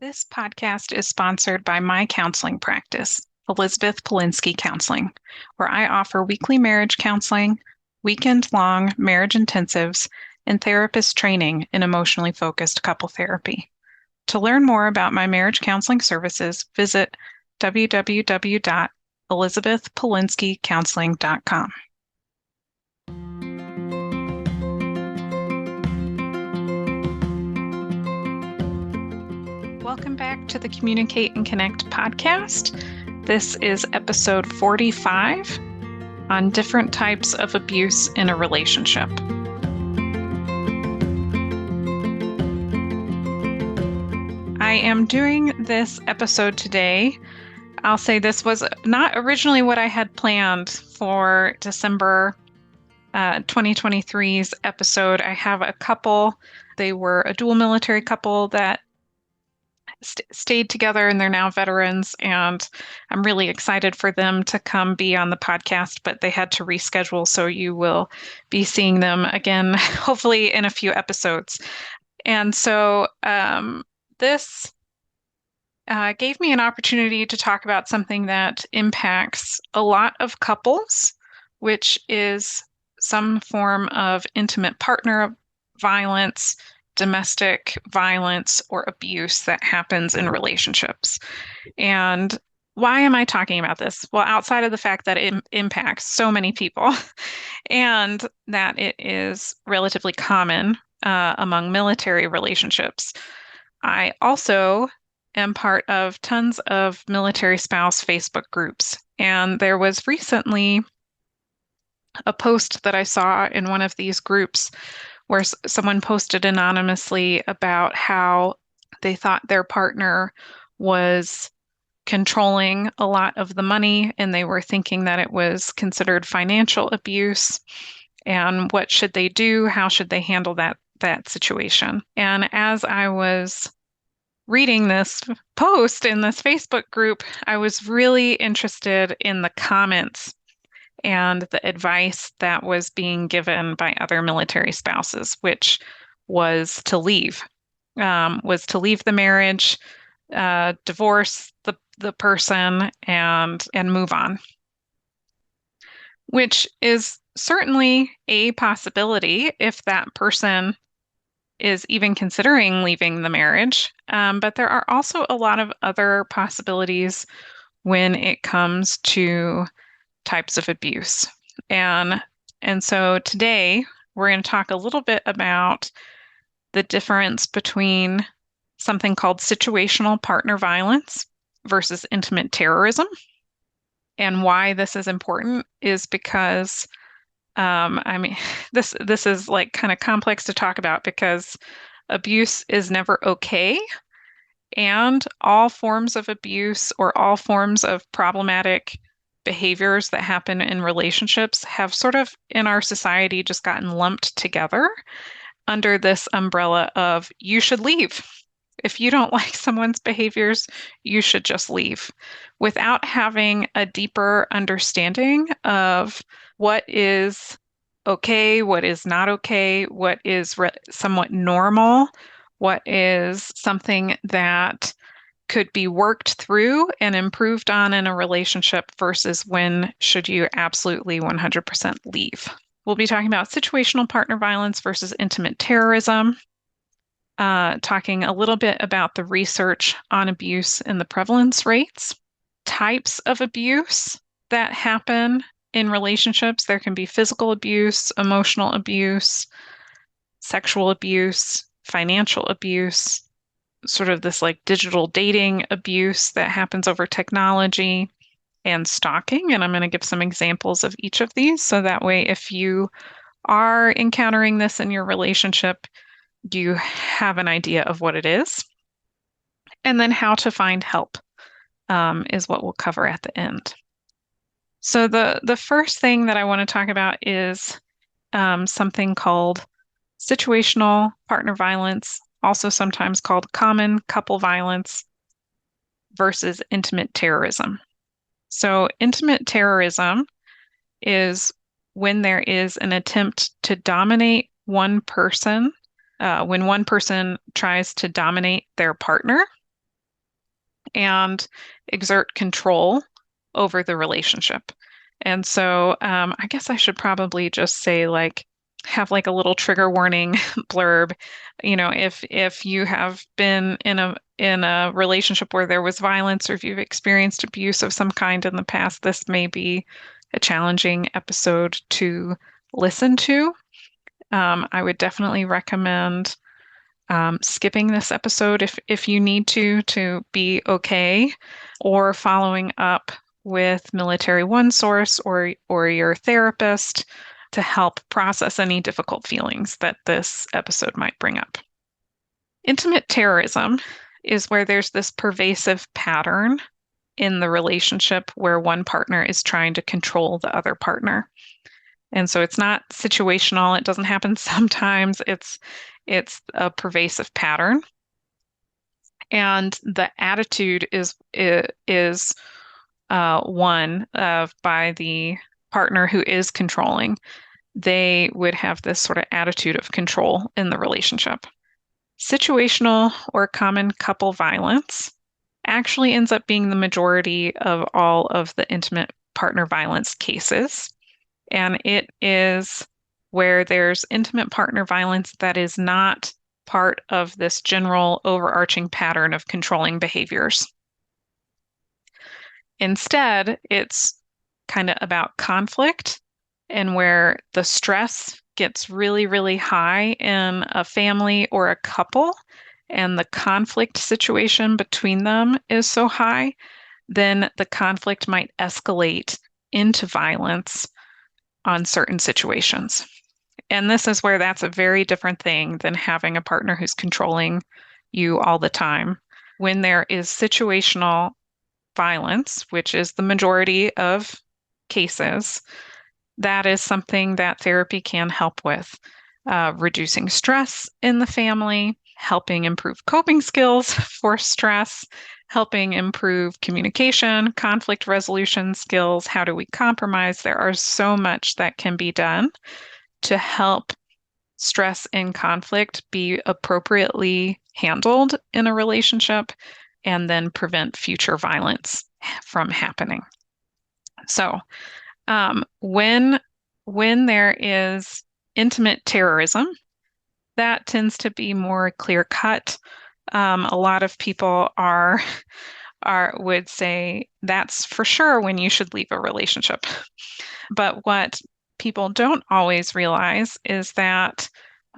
This podcast is sponsored by my counseling practice, Elizabeth Polinsky Counseling, where I offer weekly marriage counseling, weekend-long marriage intensives, and therapist training in emotionally focused couple therapy. To learn more about my marriage counseling services, visit www.elizabethpolinskycounseling.com. Welcome back to the Communicate and Connect podcast. This is episode 45 on different types of abuse in a relationship. I am doing this episode today. I'll say this was not originally what I had planned for December 2023's episode. I have a couple. They were a dual military couple that stayed together and they're now veterans, and I'm really excited for them to come be on the podcast, but they had to reschedule, so you will be seeing them again, hopefully in a few episodes. And so this gave me an opportunity to talk about something that impacts a lot of couples, which is some form of intimate partner violence, domestic violence, or abuse that happens in relationships. And why am I talking about this? Well, outside of the fact that it impacts so many people and that it is relatively common among military relationships, I also am part of tons of military spouse Facebook groups. And there was recently a post that I saw in one of these groups where someone posted anonymously about how they thought their partner was controlling a lot of the money, and they were thinking that it was considered financial abuse. And what should they do? How should they handle that situation? And as I was reading this post in this Facebook group, I was really interested in the comments and the advice that was being given by other military spouses, which was to leave, the marriage, divorce the person, and move on, which is certainly a possibility if that person is even considering leaving the marriage. But there are also a lot of other possibilities when it comes to types of abuse. And so today we're going to talk a little bit about the difference between something called situational partner violence versus intimate terrorism. And why this is important is because this is like kind of complex to talk about because abuse is never okay. And all forms of abuse or all forms of problematic behaviors that happen in relationships have sort of in our society just gotten lumped together under this umbrella of you should leave. If you don't like someone's behaviors, you should just leave without having a deeper understanding of what is okay, what is not okay, what is somewhat normal, what is something that could be worked through and improved on in a relationship versus when should you absolutely 100% leave. We'll be talking about situational partner violence versus intimate terrorism, talking a little bit about the research on abuse and the prevalence rates, types of abuse that happen in relationships. There can be physical abuse, emotional abuse, sexual abuse, financial abuse, sort of this like digital dating abuse that happens over technology, and stalking. And I'm going to give some examples of each of these. So that way, if you are encountering this in your relationship, you have an idea of what it is. And then how to find help is what we'll cover at the end. So the first thing that I want to talk about is something called situational partner violence, also sometimes called common couple violence, versus intimate terrorism. So intimate terrorism is when there is an attempt to dominate one person, when one person tries to dominate their partner and exert control over the relationship. And so I guess I should probably just say like have like a little trigger warning blurb. If you have been in a relationship where there was violence, or if you've experienced abuse of some kind in the past, this may be a challenging episode to listen to. I would definitely recommend skipping this episode if you need to be okay, or following up with Military OneSource or your therapist to help process any difficult feelings that this episode might bring up. Intimate terrorism is where there's this pervasive pattern in the relationship where one partner is trying to control the other partner. And so it's not situational. It doesn't happen sometimes. It's a pervasive pattern. And the attitude is one of by the partner who is controlling. They would have this sort of attitude of control in the relationship. Situational or common couple violence actually ends up being the majority of all of the intimate partner violence cases. And it is where there's intimate partner violence that is not part of this general overarching pattern of controlling behaviors. Instead, it's kind of about conflict, and where the stress gets really, really high in a family or a couple, and the conflict situation between them is so high, then the conflict might escalate into violence on certain situations. And this is where that's a very different thing than having a partner who's controlling you all the time. When there is situational violence, which is the majority of cases, that is something that therapy can help with. Reducing stress in the family, helping improve coping skills for stress, helping improve communication, conflict resolution skills. How do we compromise? There are so much that can be done to help stress and conflict be appropriately handled in a relationship and then prevent future violence from happening. So when there is intimate terrorism, that tends to be more clear cut. A lot of people would say that's for sure when you should leave a relationship. But what people don't always realize is that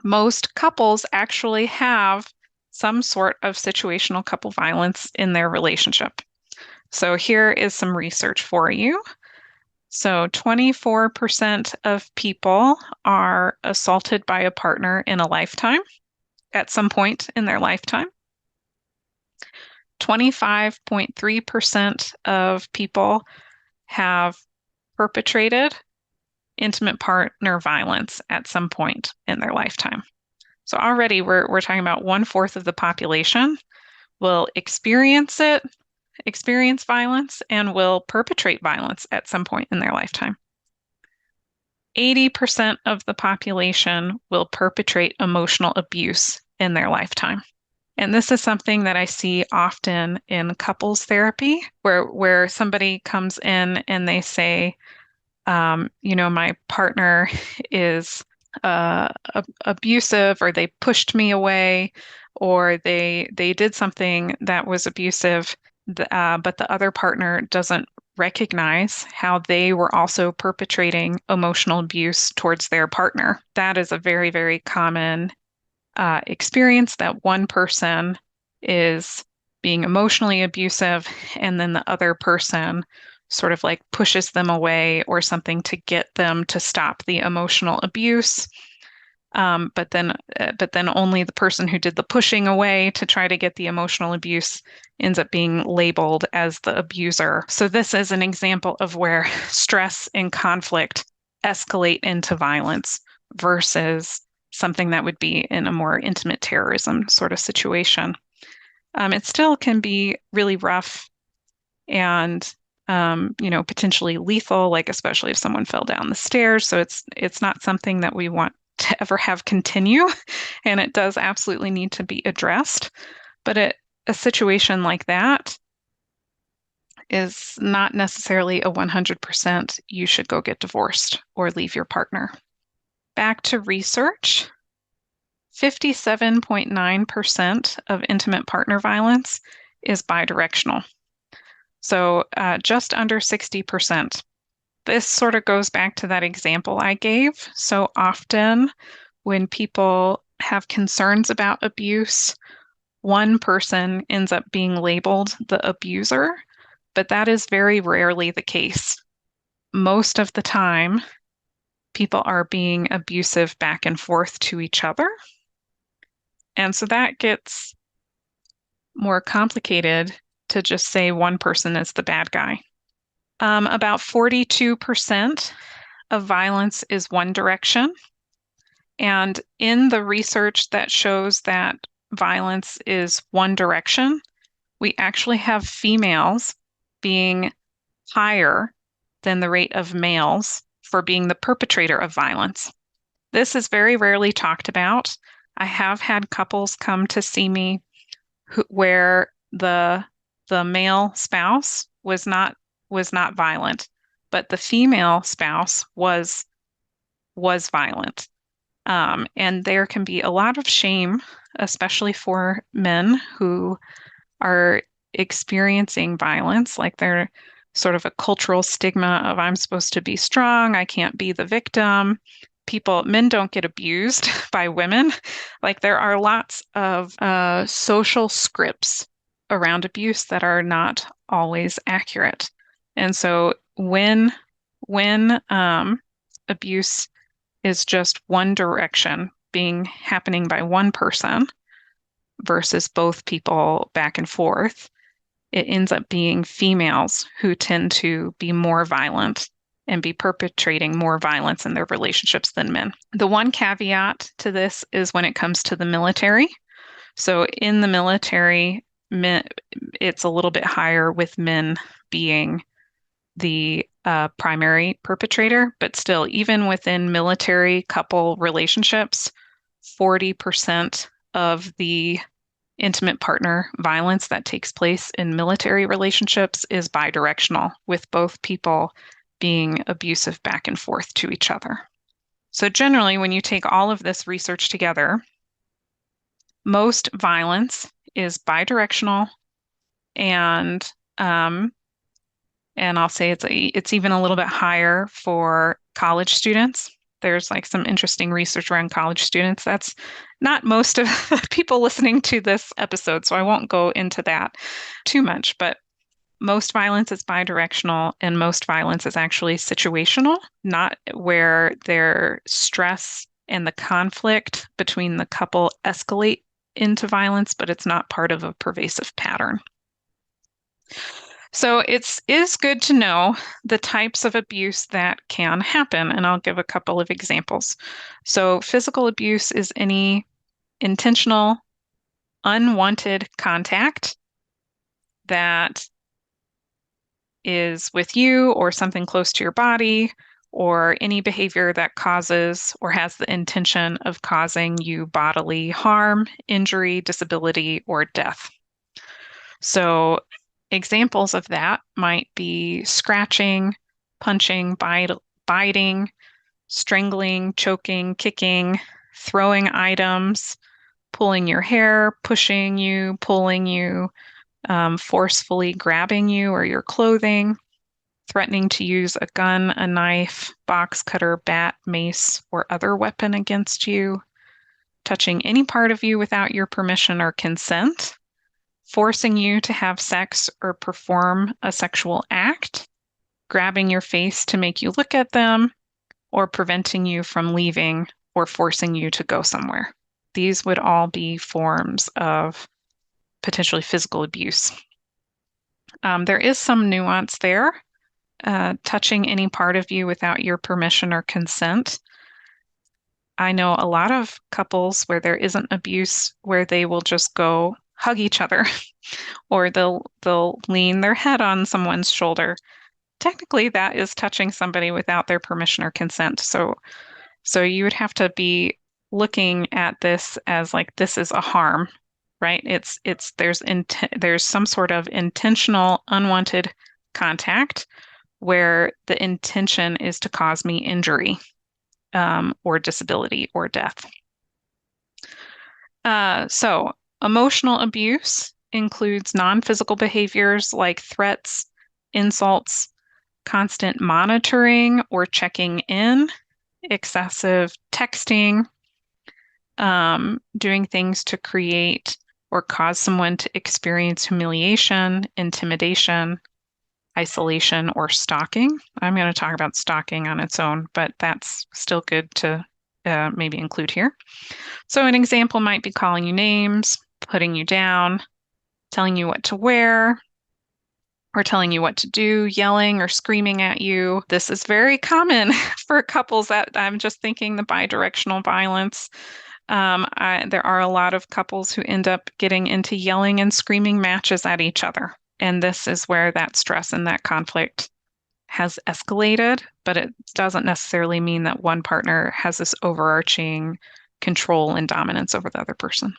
most couples actually have some sort of situational couple violence in their relationship. So here is some research for you. So 24% of people are assaulted by a partner in a lifetime, at some point in their lifetime. 25.3% of people have perpetrated intimate partner violence at some point in their lifetime. So already we're talking about 1/4 of the population will experience violence, and will perpetrate violence at some point in their lifetime. 80% of the population will perpetrate emotional abuse in their lifetime. And this is something that I see often in couples therapy, where somebody comes in and they say, my partner is abusive, or they pushed me away, or they did something that was abusive, but the other partner doesn't recognize how they were also perpetrating emotional abuse towards their partner. That is a very, very common experience, that one person is being emotionally abusive, and then the other person sort of like pushes them away or something to get them to stop the emotional abuse. But then only the person who did the pushing away to try to get the emotional abuse ends up being labeled as the abuser. So this is an example of where stress and conflict escalate into violence versus something that would be in a more intimate terrorism sort of situation. It still can be really rough and potentially lethal, like especially if someone fell down the stairs. So it's not something that we want to ever have continue, and it does absolutely need to be addressed. But a situation like that is not necessarily a 100% you should go get divorced or leave your partner. Back to research, 57.9% of intimate partner violence is bidirectional. So just under 60%. This sort of goes back to that example I gave. So often when people have concerns about abuse, one person ends up being labeled the abuser, but that is very rarely the case. Most of the time, people are being abusive back and forth to each other. And so that gets more complicated to just say one person is the bad guy. About 42% of violence is one direction. And in the research that shows that violence is one direction, we actually have females being higher than the rate of males for being the perpetrator of violence. This is very rarely talked about. I have had couples come to see me where the male spouse was not violent, but the female spouse was violent. And there can be a lot of shame, especially for men who are experiencing violence, like they're sort of a cultural stigma of I'm supposed to be strong, I can't be the victim. Men don't get abused by women. Like there are lots of social scripts around abuse that are not always accurate. And so when abuse is just one direction happening by one person versus both people back and forth, it ends up being females who tend to be more violent and be perpetrating more violence in their relationships than men. The one caveat to this is when it comes to the military. So in the military, it's a little bit higher with men being the primary perpetrator, but still, even within military couple relationships, 40% of the intimate partner violence that takes place in military relationships is bidirectional, with both people being abusive back and forth to each other. So generally, when you take all of this research together, most violence is bidirectional, and I'll say it's even a little bit higher for college students. There's like some interesting research around college students. That's not most of the people listening to this episode, so I won't go into that too much, but most violence is bidirectional and most violence is actually situational, not where their stress and the conflict between the couple escalate into violence, but it's not part of a pervasive pattern. So it is good to know the types of abuse that can happen, and I'll give a couple of examples. So physical abuse is any intentional, unwanted contact that is with you or something close to your body, or any behavior that causes or has the intention of causing you bodily harm, injury, disability, or death. So examples of that might be scratching, punching, biting, strangling, choking, kicking, throwing items, pulling your hair, pushing you, pulling you, forcefully grabbing you or your clothing, threatening to use a gun, a knife, box cutter, bat, mace, or other weapon against you, touching any part of you without your permission or consent, forcing you to have sex or perform a sexual act, grabbing your face to make you look at them, or preventing you from leaving or forcing you to go somewhere. These would all be forms of potentially physical abuse. There is some nuance there. Touching any part of you without your permission or consent. I know a lot of couples where there isn't abuse, where they will just go hug each other or they'll lean their head on someone's shoulder. Technically, that is touching somebody without their permission or consent. So you would have to be looking at this as like this is a harm, right? There's some sort of intentional, unwanted contact where the intention is to cause me injury, or disability or death. So emotional abuse includes non-physical behaviors like threats, insults, constant monitoring or checking in, excessive texting, doing things to create or cause someone to experience humiliation, intimidation, isolation, or stalking. I'm going to talk about stalking on its own, but that's still good to maybe include here. So an example might be calling you names, putting you down, telling you what to wear, or telling you what to do, yelling or screaming at you. This is very common for couples that I'm just thinking the bidirectional violence. There are a lot of couples who end up getting into yelling and screaming matches at each other. And this is where that stress and that conflict has escalated, but it doesn't necessarily mean that one partner has this overarching control and dominance over the other person.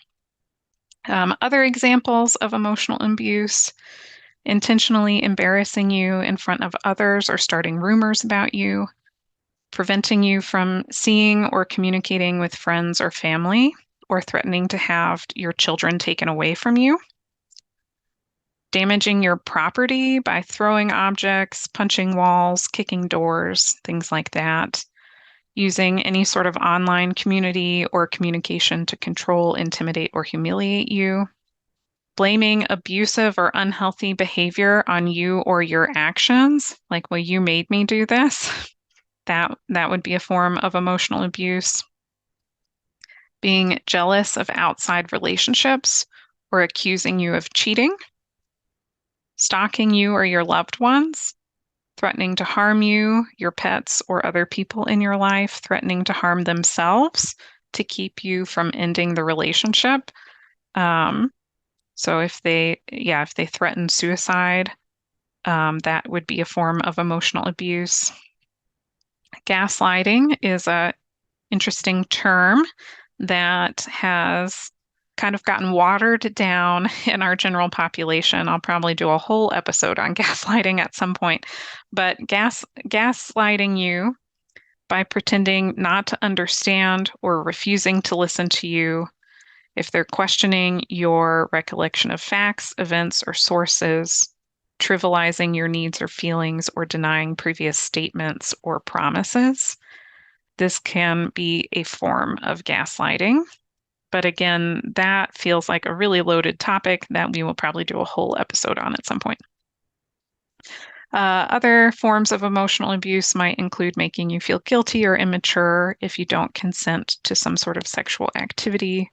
Other examples of emotional abuse: intentionally embarrassing you in front of others or starting rumors about you, preventing you from seeing or communicating with friends or family, or threatening to have your children taken away from you, damaging your property by throwing objects, punching walls, kicking doors, things like that, using any sort of online community or communication to control, intimidate, or humiliate you, blaming abusive or unhealthy behavior on you or your actions, like, well, you made me do this. That would be a form of emotional abuse. Being jealous of outside relationships or accusing you of cheating, stalking you or your loved ones, threatening to harm you, your pets, or other people in your life, threatening to harm themselves to keep you from ending the relationship. So if they threaten suicide, that would be a form of emotional abuse. Gaslighting is a interesting term that has kind of gotten watered down in our general population. I'll probably do a whole episode on gaslighting at some point, but gaslighting you by pretending not to understand or refusing to listen to you if they're questioning your recollection of facts, events, or sources, trivializing your needs or feelings, or denying previous statements or promises. This can be a form of gaslighting. But again, that feels like a really loaded topic that we will probably do a whole episode on at some point. Other forms of emotional abuse might include making you feel guilty or immature if you don't consent to some sort of sexual activity,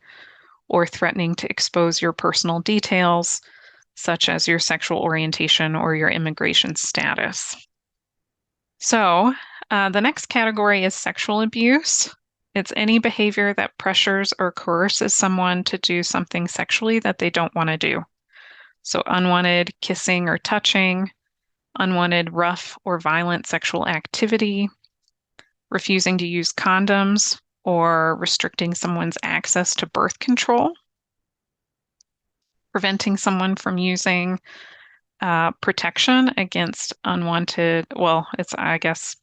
or threatening to expose your personal details, such as your sexual orientation or your immigration status. So, the next category is sexual abuse. It's any behavior that pressures or coerces someone to do something sexually that they don't want to do. So, unwanted kissing or touching, unwanted rough or violent sexual activity, refusing to use condoms, or restricting someone's access to birth control, preventing someone from using protection against unwanted, well, it's, I guess,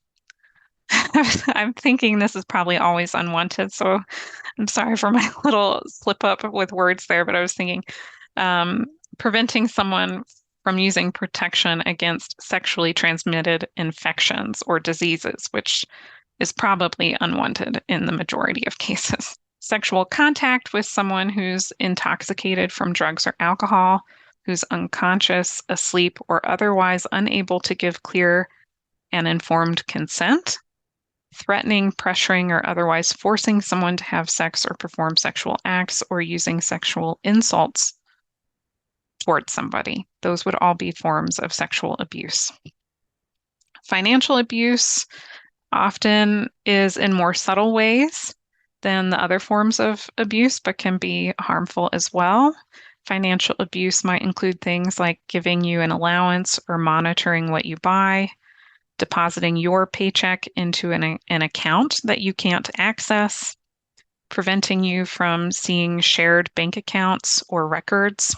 I'm thinking this is probably always unwanted, so I'm sorry for my little slip up with words there, but I was thinking preventing someone from using protection against sexually transmitted infections or diseases, which is probably unwanted in the majority of cases. Sexual contact with someone who's intoxicated from drugs or alcohol, who's unconscious, asleep, or otherwise unable to give clear and informed consent. Threatening, pressuring, or otherwise forcing someone to have sex or perform sexual acts, or using sexual insults towards somebody. Those would all be forms of sexual abuse. Financial abuse often is in more subtle ways than the other forms of abuse, but can be harmful as well. Financial abuse might include things like giving you an allowance or monitoring what you buy, depositing your paycheck into an account that you can't access, preventing you from seeing shared bank accounts or records,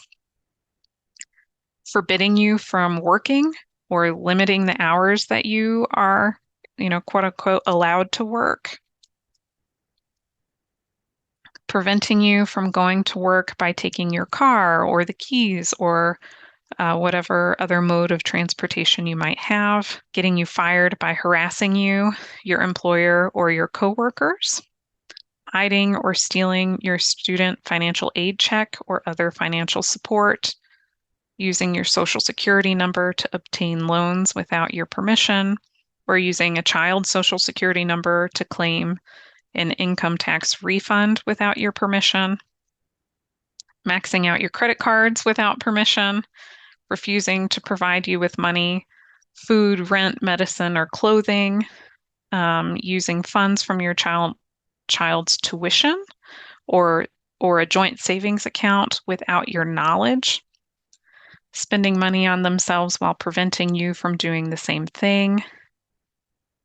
forbidding you from working or limiting the hours that you are, quote unquote, allowed to work, preventing you from going to work by taking your car or the keys or whatever other mode of transportation you might have, getting you fired by harassing you, your employer, or your coworkers, hiding or stealing your student financial aid check or other financial support, using your social security number to obtain loans without your permission, or using a child's social security number to claim an income tax refund without your permission, maxing out your credit cards without permission, refusing to provide you with money, food, rent, medicine, or clothing, using funds from your child's tuition or a joint savings account without your knowledge, spending money on themselves while preventing you from doing the same thing,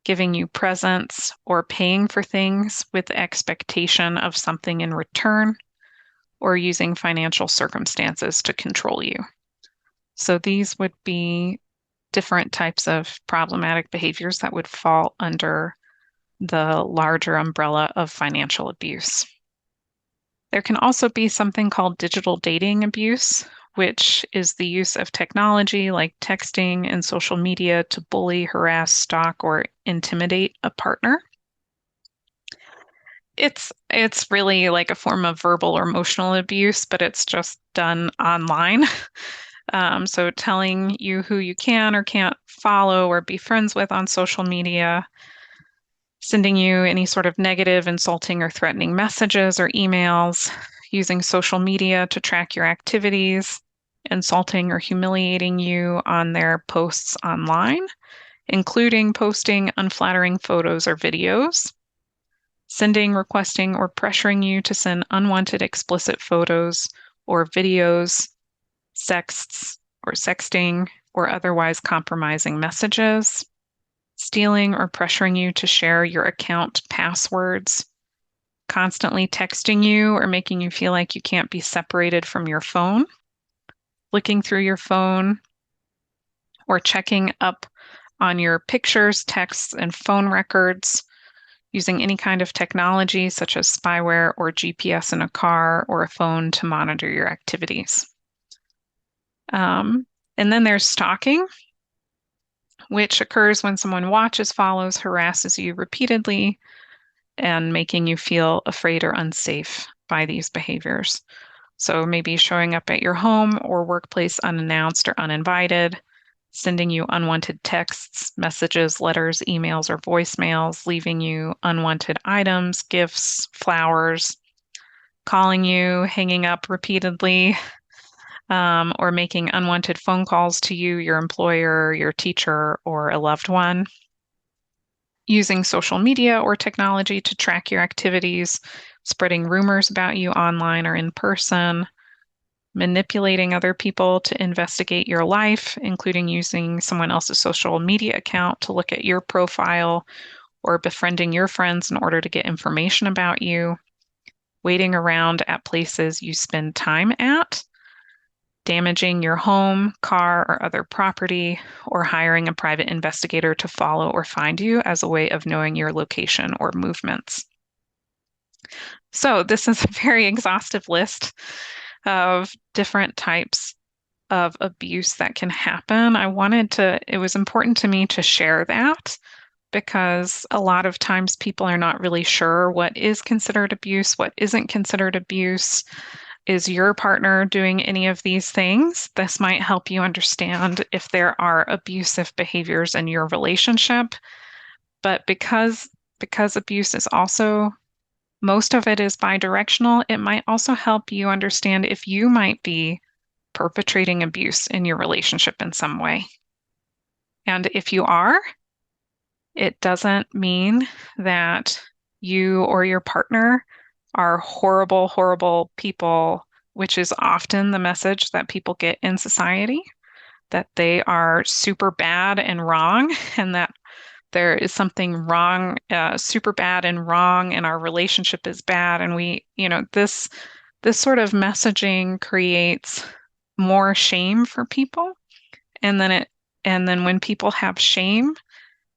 giving you presents or paying for things with the expectation of something in return, or using financial circumstances to control you. So these would be different types of problematic behaviors that would fall under the larger umbrella of financial abuse. There can also be something called digital dating abuse, which is the use of technology like texting and social media to bully, harass, stalk, or intimidate a partner. It's really like a form of verbal or emotional abuse, but it's just done online. So telling you who you can or can't follow or be friends with on social media, sending you any sort of negative, insulting, or threatening messages or emails, using social media to track your activities, insulting or humiliating you on their posts online, including posting unflattering photos or videos, sending, requesting, or pressuring you to send unwanted explicit photos or videos, sexts or sexting, or otherwise compromising messages, stealing or pressuring you to share your account passwords, constantly texting you or making you feel like you can't be separated from your phone, looking through your phone, or checking up on your pictures, texts, and phone records, using any kind of technology such as spyware or GPS in a car or a phone to monitor your activities. And then there's stalking, which occurs when someone watches, follows, harasses you repeatedly, and making you feel afraid or unsafe by these behaviors. So maybe showing up at your home or workplace unannounced or uninvited, sending you unwanted texts, messages, letters, emails, or voicemails, leaving you unwanted items, gifts, flowers, calling you, hanging up repeatedly, or making unwanted phone calls to you, your employer, your teacher, or a loved one, using social media or technology to track your activities, spreading rumors about you online or in person, manipulating other people to investigate your life, including using someone else's social media account to look at your profile, or befriending your friends in order to get information about you, waiting around at places you spend time at, damaging your home, car, or other property, or hiring a private investigator to follow or find you as a way of knowing your location or movements. So this is a very exhaustive list of different types of abuse that can happen. It was important to me to share that because a lot of times people are not really sure what is considered abuse, what isn't considered abuse. Is your partner doing any of these things? This might help you understand if there are abusive behaviors in your relationship. But because abuse is also, most of it is bidirectional, it might also help you understand if you might be perpetrating abuse in your relationship in some way. And if you are, it doesn't mean that you or your partner are horrible, horrible people, which is often the message that people get in society, that they are super bad and wrong, and that there is something wrong, super bad and wrong, and our relationship is bad. And this sort of messaging creates more shame for people. And then And then when people have shame,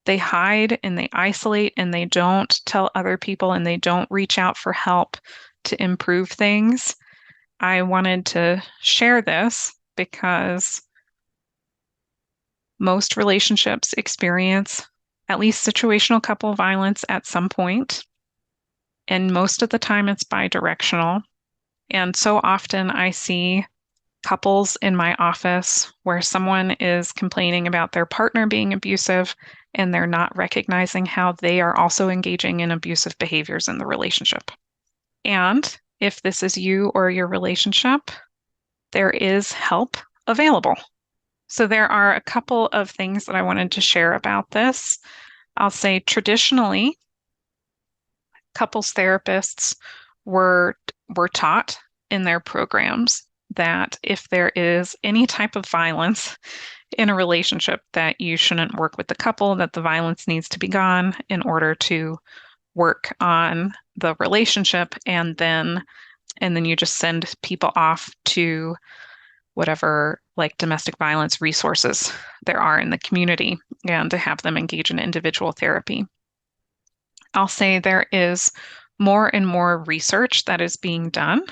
they hide and they isolate and they don't tell other people and they don't reach out for help to improve things. I wanted to share this because most relationships experience at least situational couple violence at some point, and most of the time it's bidirectional. And so often I see couples in my office where someone is complaining about their partner being abusive and they're not recognizing how they are also engaging in abusive behaviors in the relationship. And if this is you or your relationship, there is help available. So there are a couple of things that I wanted to share about this. I'll say traditionally, couples therapists were taught in their programs that if there is any type of violence in a relationship, that you shouldn't work with the couple, that the violence needs to be gone in order to work on the relationship, and then you just send people off to whatever like domestic violence resources there are in the community and to have them engage in individual therapy. I'll say there is more and more research that is being done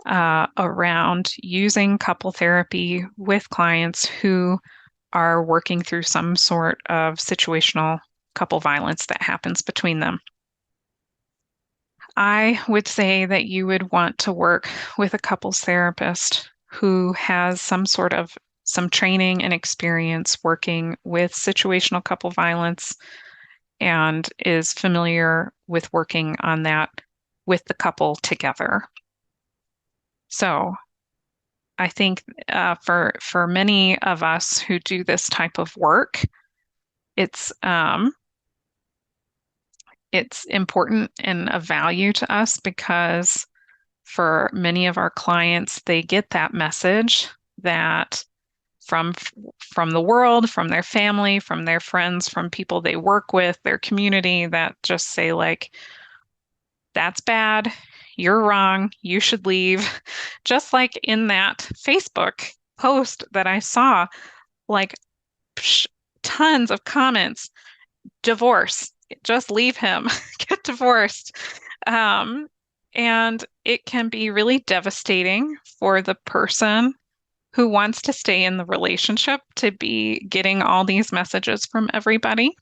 around using couple therapy with clients who are working through some sort of situational couple violence that happens between them. I would say that you would want to work with a couples therapist who has some training and experience working with situational couple violence and is familiar with working on that with the couple together. So I think for many of us who do this type of work, it's important and of value to us because for many of our clients, they get that message that from the world, from their family, from their friends, from people they work with, their community, that just say like, that's bad, you're wrong, you should leave. Just like in that Facebook post that I saw, like tons of comments, divorce, just leave him, get divorced. And it can be really devastating for the person who wants to stay in the relationship to be getting all these messages from everybody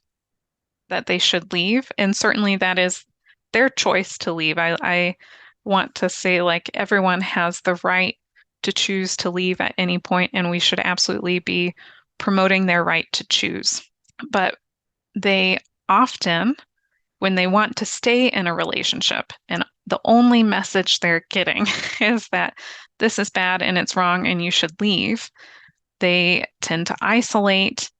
that they should leave. And certainly that is their choice to leave. I want to say, like, everyone has the right to choose to leave at any point, and we should absolutely be promoting their right to choose. But they often, when they want to stay in a relationship, and the only message they're getting is that this is bad and it's wrong and you should leave, they tend to isolate.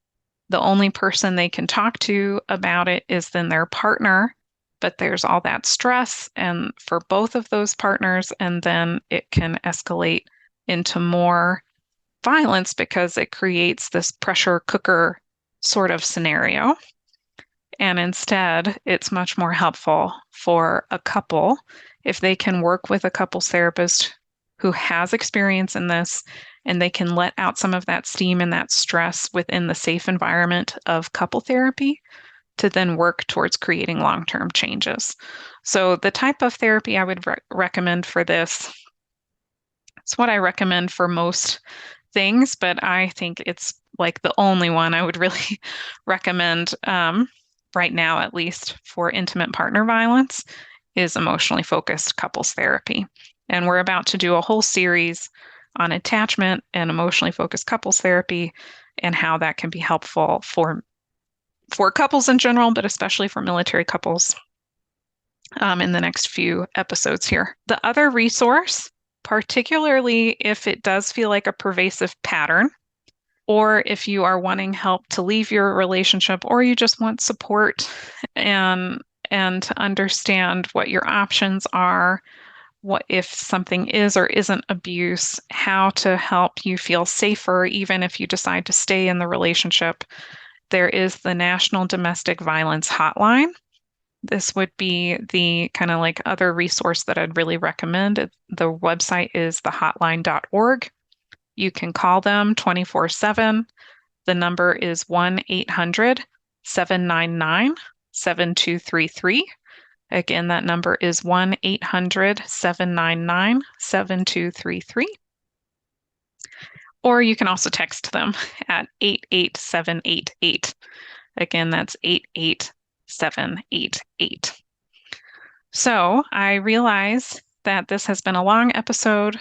The only person they can talk to about it is then their partner, but there's all that stress and for both of those partners, and then it can escalate into more violence because it creates this pressure cooker sort of scenario. And instead, it's much more helpful for a couple if they can work with a couples therapist who has experience in this, and they can let out some of that steam and that stress within the safe environment of couple therapy to then work towards creating long-term changes. So the type of therapy I would recommend for this, it's what I recommend for most things, but I think it's like the only one I would really recommend right now, at least for intimate partner violence, is emotionally focused couples therapy. And we're about to do a whole series on attachment and emotionally focused couples therapy and how that can be helpful for couples in general, but especially for military couples in the next few episodes here. The other resource, particularly if it does feel like a pervasive pattern, or if you are wanting help to leave your relationship, or you just want support and to understand what your options are, what if something is or isn't abuse, how to help you feel safer even if you decide to stay in the relationship, there is the National Domestic Violence Hotline. This would be the kind of like other resource that I'd really recommend. The website is thehotline.org. You can call them 24/7. The number is 1-800-799-7233. Again, that number is 1-800-799-7233. Or you can also text them at 88788. Again, that's 88788. So I realize that this has been a long episode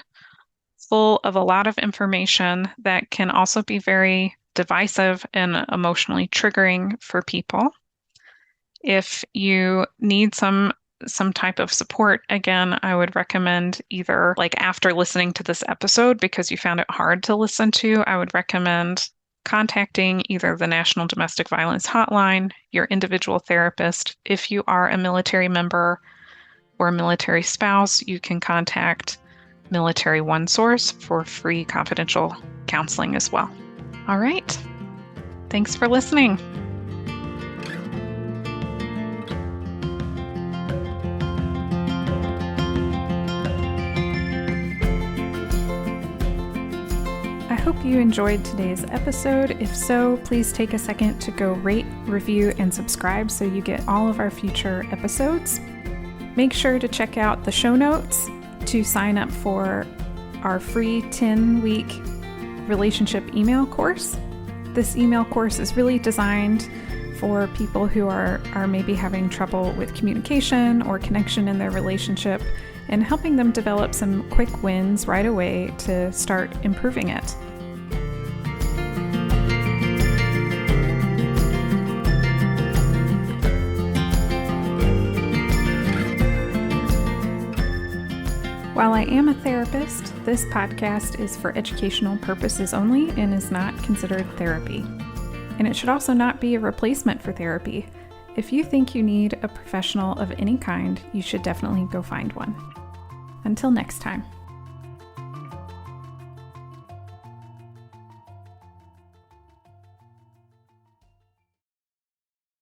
full of a lot of information that can also be very divisive and emotionally triggering for people. If you need some type of support, again, I would recommend either like after listening to this episode, because you found it hard to listen to, I would recommend contacting either the National Domestic Violence Hotline, your individual therapist. If you are a military member or a military spouse, you can contact Military OneSource for free confidential counseling as well. All right. Thanks for listening. I hope you enjoyed today's episode. If so, please take a second to go rate, review, and subscribe so you get all of our future episodes. Make sure to check out the show notes to sign up for our free 10-week relationship email course. This email course is really designed for people who are maybe having trouble with communication or connection in their relationship, and helping them develop some quick wins right away to start improving it. While I am a therapist, this podcast is for educational purposes only and is not considered therapy. And it should also not be a replacement for therapy. If you think you need a professional of any kind, you should definitely go find one. Until next time.